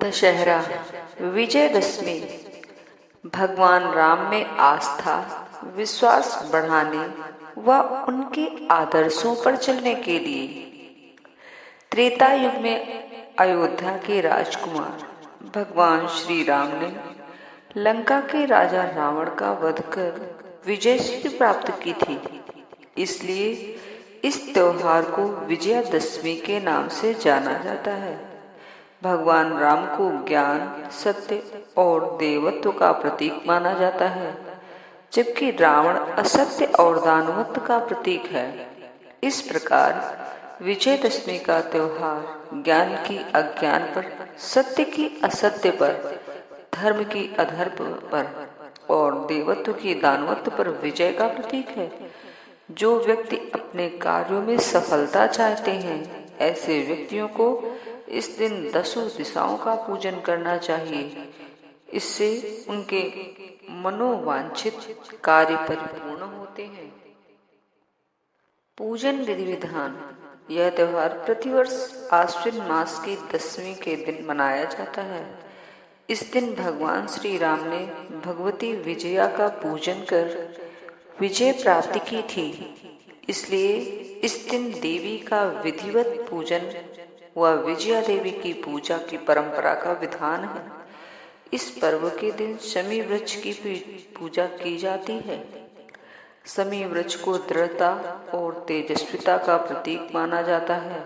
दशहरा, विजयदशमी भगवान राम में आस्था, विश्वास बढ़ाने व उनके आदर्शों पर चलने के लिए। त्रेता युग में अयोध्या के राजकुमार भगवान श्री राम ने लंका के राजा रावण का वध कर विजय सिद्धि प्राप्त की थी। इसलिए इस त्योहार को विजयादशमी के नाम से जाना जाता है। भगवान राम को ज्ञान, सत्य और देवत्व का प्रतीक माना जाता है, जबकि रावण असत्य और दानवत्व का प्रतीक है। इस प्रकार विजयदशमी का त्योहार ज्ञान की अज्ञान पर, सत्य की असत्य पर, धर्म की अधर्म पर और देवत्व की दानवत्व पर विजय का प्रतीक है। जो व्यक्ति अपने कार्यों में सफलता चाहते हैं, ऐसे व्यक्तियों को इस दिन 10 दिशाओं का पूजन करना चाहिए। इससे उनके मनोवांछित कार्य परिपूर्ण होते हैं। पूजन विधि विधान। यह त्योहार प्रतिवर्ष आश्विन मास की 10वीं के दिन मनाया जाता है। इस दिन भगवान श्री राम ने भगवती विजया का पूजन कर विजय प्राप्ति की थी। इसलिए इस दिन देवी का विधिवत पूजन व विजया देवी की पूजा की परंपरा का विधान है। इस पर्व के दिन शमी वृक्ष की पूजा की जाती है। शमी वृक्ष को दृढ़ता और तेजस्विता का प्रतीक माना जाता है।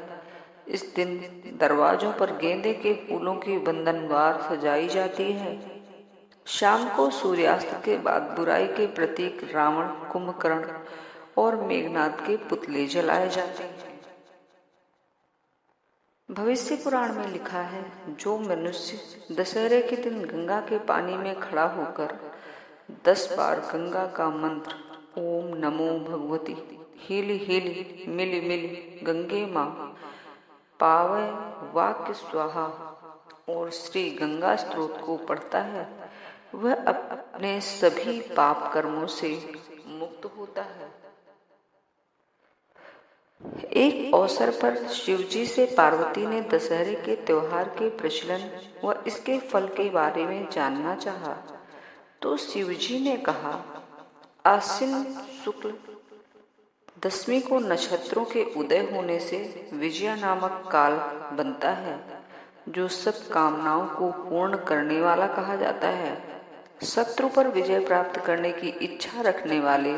इस दिन दरवाजों पर गेंदे के फूलों की बंधनवार सजाई जाती है। शाम को सूर्यास्त के बाद बुराई के प्रतीक रावण, कुंभकर्ण और मेघनाद के पुतले जलाए जाते हैं। भविष्य पुराण में लिखा है, जो मनुष्य दशहरे के दिन गंगा के पानी में खड़ा होकर 10 बार गंगा का मंत्र ओम नमो भगवती हिली हिली मिली मिली गंगे माँ पावय वाक्य स्वाहा और श्री गंगा स्तोत्र को पढ़ता है, वह अपने सभी पाप कर्मों से मुक्त होता है। एक अवसर पर शिवजी से पार्वती ने दशहरे के त्योहार के प्रचलन व इसके फल के बारे में जानना चाहा, तो शिवजी ने कहा, आश्विन शुक्ल दशमी को नक्षत्रों के उदय होने से विजया नामक काल बनता है, जो सब कामनाओं को पूर्ण करने वाला कहा जाता है। शत्रु पर विजय प्राप्त करने की इच्छा रखने वाले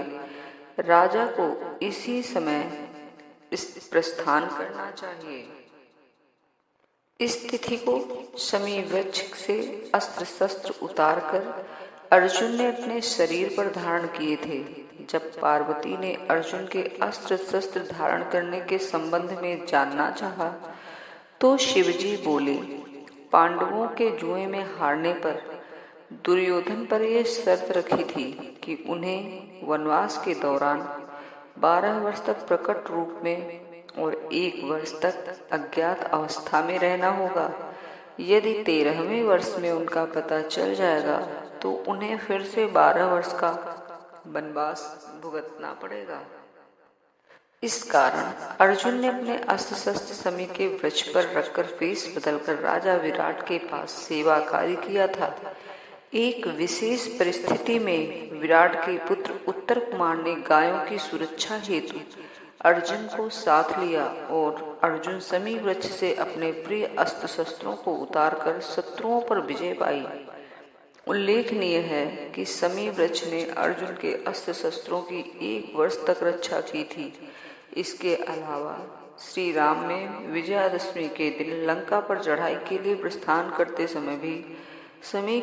राजा को इसी समय प्रस्थान करना चाहिए। इस तिथि को शमी वृक्ष से अस्त्र शस्त्र उतारकर अर्जुन ने अपने शरीर पर धारण किए थे। जब पार्वती ने अर्जुन के अस्त्र शस्त्र धारण करने के संबंध में जानना चाहा, तो शिवजी बोले, पांडवों के जुए में हारने पर दुर्योधन पर यह शर्त रखी थी कि उन्हें वनवास के दौरान 12 वर्ष तक प्रकट रूप में और 1 वर्ष तक अज्ञात अवस्था में रहना होगा। यदि 13वें वर्ष में उनका पता चल जाएगा तो उन्हें फिर से 12 वर्ष का वनवास भुगतना पड़ेगा। इस कारण अर्जुन ने अपने अस्त्र शस्त्र शमी के वृक्ष पर रखकर वेश बदलकर राजा विराट के पास सेवा कार्य किया था। एक विशेष परिस्थिति में विराट के पुत्र उत्तर कुमार ने गायों की सुरक्षा हेतु अर्जुन को साथ लिया और अर्जुन शमी वृक्ष से अपने प्रिय अस्त्र शस्त्रों को उतारकर शत्रुओं पर विजय पाई। उल्लेखनीय है कि शमी वृक्ष ने अर्जुन के अस्त्र शस्त्रों की 1 वर्ष तक रक्षा की थी। इसके अलावा श्री राम ने विजयादशमी के दिन लंका पर चढ़ाई के लिए प्रस्थान करते समय भी शमी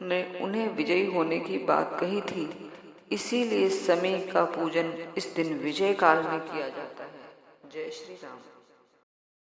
ने उन्हें विजयी होने की बात कही थी। इसीलिए शमी का पूजन इस दिन विजय काल में किया जाता है। जय श्री राम।